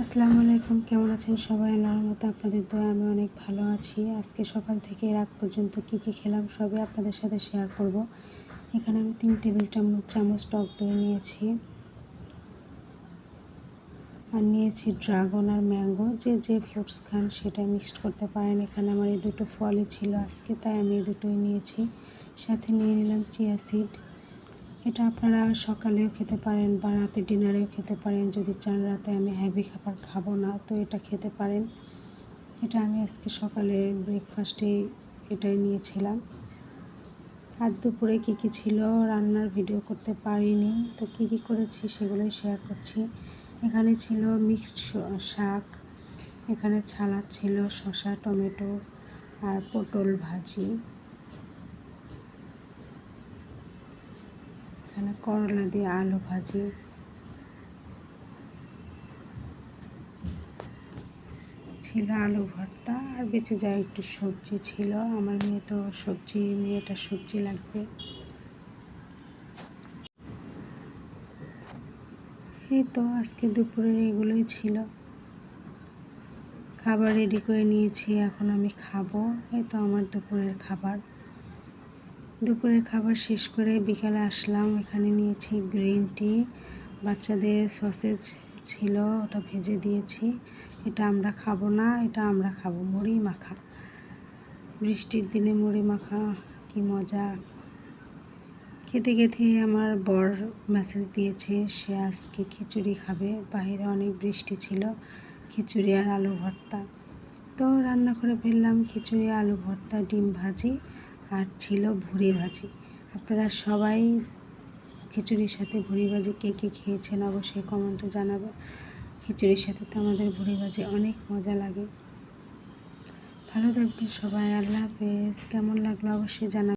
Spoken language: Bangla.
আসসালামু আলাইকুম, কেমন আছেন সবাই? আল্লাহর মতো আপনাদের দয়ায় আমি অনেক ভালো আছি। আজকে সকাল থেকে রাত পর্যন্ত কী কী খেলাম সবই আপনাদের সাথে শেয়ার করব। এখানে আমি 3 টেবিল চামচ টক দই নিয়েছি, আর নিয়েছি ড্রাগন আর ম্যাঙ্গো। যে ফ্রুটস খান সেটা মিক্সড করতে পারেন। এখানে আমার এই দুটো ফলই ছিল আজকে, তাই আমি এই দুটোই নিয়েছি। সাথে নিয়ে নিলাম চিয়া সিড। এটা আপনারা সকালেও খেতে পারেন বা রাতে ডিনারেও খেতে পারেন। যদি চান রাতে আমি হেভি খাবার খাবো না, তো এটা খেতে পারেন। এটা আমি আজকে সকালে ব্রেকফাস্টে এটাই নিয়েছিলাম। আর দুপুরে কী কী ছিল রান্নার ভিডিও করতে পারিনি, তো কী কী করেছি সেগুলোই শেয়ার করছি। এখানে ছিল মিক্সড শাক, এখানে সালাদ ছিল, শসা, টমেটো আর পটল ভাজি, এখানে করলা দিয়ে আলু ভাজি, ছিল আলু ভর্তা, আর বেঁচে যায় একটু সবজি ছিল। আমার মেয়েটা সবজি লাগবে। এই তো আজকে দুপুরের এগুলোই ছিল। খাবার রেডি করে নিয়েছি, এখন আমি খাবো। এই তো আমার দুপুরের খাবার শেষ করে বিকালে আসলাম। এখানে নিয়েছি গ্রিন টি, বাচ্চাদের সসেজ ছিল, ওটা ভেজে দিয়েছি। এটা আমরা খাবো না, এটা আমরা খাবো মুড়ি মাখা। বৃষ্টির দিনে মুড়ি মাখা কি মজা। খেতে খেতে আমার বর মেসেজ দিয়েছে সে আজকে খিচুড়ি খাবে। বাইরে অনেক বৃষ্টি ছিল, খিচুড়ি আর আলু ভর্তা। তো রান্না করে ফেললাম খিচুড়ি, আলু ভর্তা, ডিম ভাজি, আর ছিল ভুড়ি ভাজি। আপনারা সবাই খিচুড়ির সাথে ভুড়ি ভাজি কে কে খেয়েছেন অবশ্যই কমেন্টে জানাবেন। খিচুড়ির সাথে তো আমাদের ভুড়ি ভাজি অনেক মজা লাগে। ভালো থাকবেন সবাই, আল্লাহ হাফেজ। কেমন লাগলো অবশ্যই জানাবেন।